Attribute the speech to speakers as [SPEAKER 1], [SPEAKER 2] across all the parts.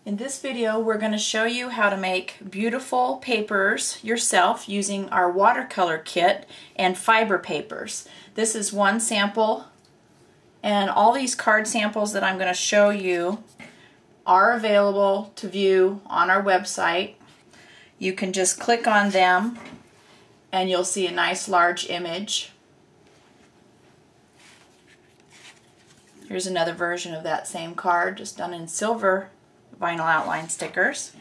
[SPEAKER 1] In this video, we're going to show you how to make beautiful papers yourself using our watercolor kit and fiber papers. This is one sample, and all these card samples that I'm going to show you are available to view on our website. You can just click on them and you'll see a nice large image. Here's another version of that same card, just done in silver vinyl outline stickers.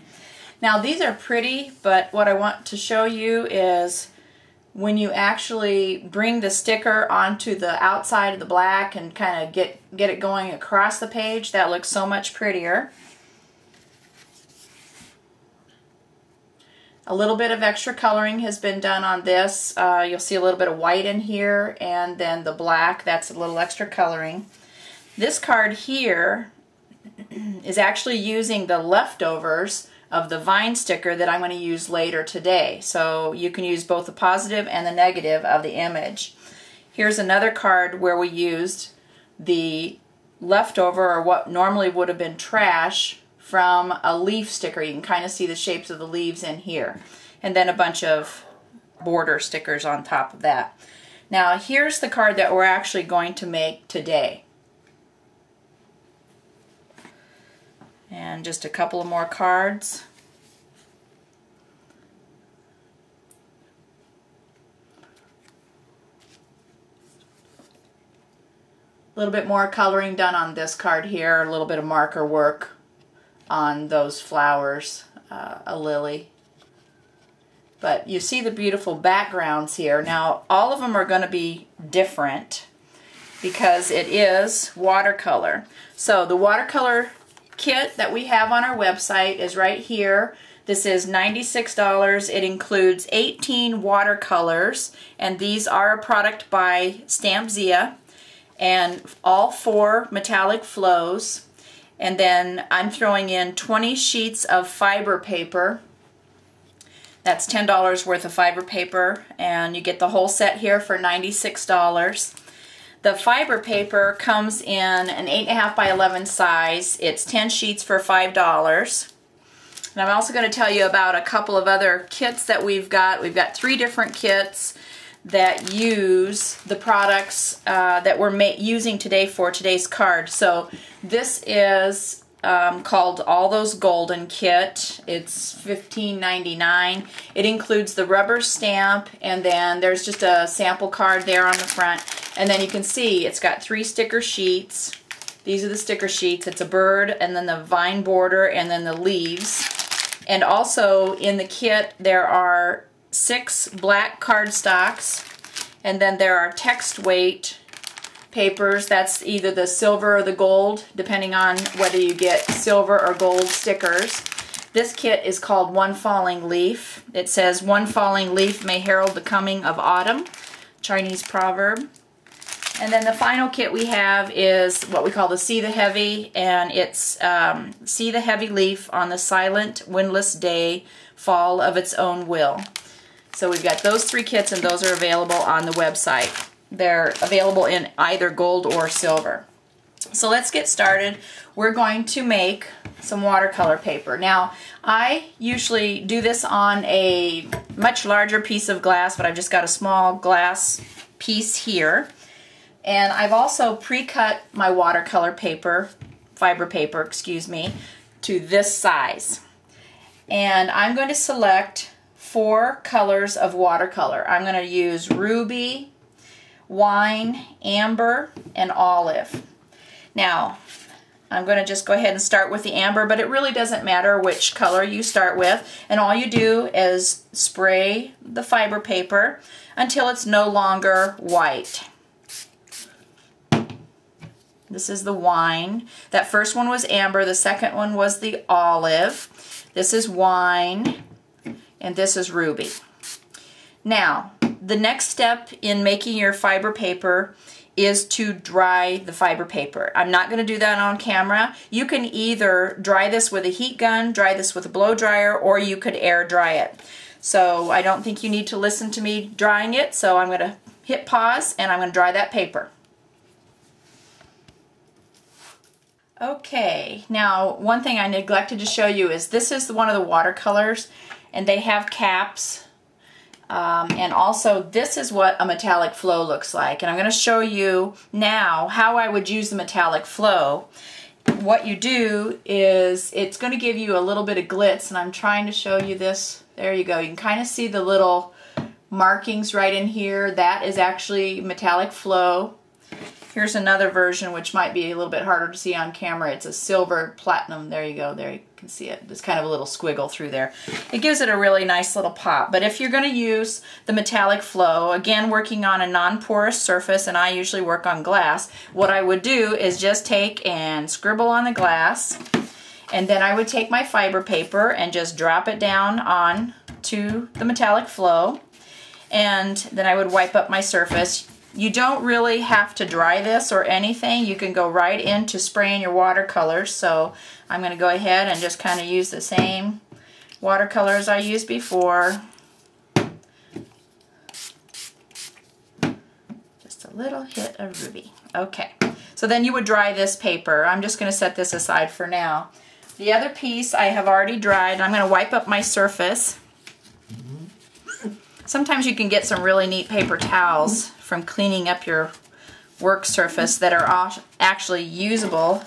[SPEAKER 1] Now these are pretty, but what I want to show you is when you actually bring the sticker onto the outside of the black and kind of get it going across the page, that looks so much prettier. A little bit of extra coloring has been done on this. You'll see a little bit of white in here, and then the black, that's a little extra coloring. This card here is actually using the leftovers of the vine sticker that I'm going to use later today. So you can use both the positive and the negative of the image. Here's another card where we used the leftover, or what normally would have been trash, from a leaf sticker. You can kind of see the shapes of the leaves in here. And then a bunch of border stickers on top of that. Now here's the card that we're actually going to make today. And just a couple of more cards. A little bit more coloring done on this card here, a little bit of marker work on those flowers, a lily. But you see the beautiful backgrounds here. Now all of them are going to be different because it is watercolor. So the watercolor kit that we have on our website is right here. This is $96. It includes 18 watercolors, and these are a product by Stampzia, and all 4 metallic flows. And then I'm throwing in 20 sheets of fiber paper. That's $10 worth of fiber paper, and you get the whole set here for $96. The fiber paper comes in an 8.5 by 11 size. It's 10 sheets for $5. And I'm also going to tell you about a couple of other kits that we've got. We've got 3 different kits that use the products that we're using today for today's card. So this is called All Those Golden Kit. It's $15.99. It includes the rubber stamp, and then there's just a sample card there on the front. And then you can see it's got 3 sticker sheets. These are the sticker sheets. It's a bird, and then the vine border, and then the leaves. And also in the kit there are 6 black cardstocks, and then there are text weight papers. That's either the silver or the gold, depending on whether you get silver or gold stickers. This kit is called One Falling Leaf. It says, "One falling leaf may herald the coming of autumn," Chinese proverb. And then the final kit we have is what we call the See the Heavy, and it's See the Heavy Leaf on the Silent, Windless Day, Fall of Its Own Will. So we've got those 3 kits, and those are available on the website. They're available in either gold or silver. So let's get started. We're going to make some watercolor paper. Now, I usually do this on a much larger piece of glass, but I've just got a small glass piece here. And I've also pre-cut my watercolor paper, fiber paper, excuse me, to this size. And I'm going to select 4 colors of watercolor. I'm going to use ruby, wine, amber, and olive. Now, I'm going to just go ahead and start with the amber, but it really doesn't matter which color you start with. And all you do is spray the fiber paper until it's no longer white. This is the wine. That first one was amber. The second one was the olive. This is wine. And this is ruby. Now, the next step in making your fiber paper is to dry the fiber paper. I'm not going to do that on camera. You can either dry this with a heat gun, dry this with a blow dryer, or you could air dry it. So I don't think you need to listen to me drying it, so I'm going to hit pause and I'm going to dry that paper. Okay, now one thing I neglected to show you is this is one of the watercolors, and they have caps. And also this is what a metallic flow looks like, and I'm going to show you now how I would use the metallic flow. What you do is it's going to give you a little bit of glitz, and I'm trying to show you this. There you go. You can kind of see the little markings right in here. That is actually metallic flow. Here's another version which might be a little bit harder to see on camera. It's a silver platinum. There you go. There you can see it. There's kind of a little squiggle through there. It gives it a really nice little pop. But if you're going to use the metallic flow, again working on a non-porous surface, and I usually work on glass, what I would do is just take and scribble on the glass, and then I would take my fiber paper and just drop it down on to the metallic flow, and then I would wipe up my surface. You don't really have to dry this or anything. You can go right into spraying your watercolors. So I'm going to go ahead and just kind of use the same watercolors I used before. Just a little hit of ruby. Okay, so then you would dry this paper. I'm just going to set this aside for now. The other piece I have already dried. I'm going to wipe up my surface. Sometimes you can get some really neat paper towels from cleaning up your work surface that are actually usable.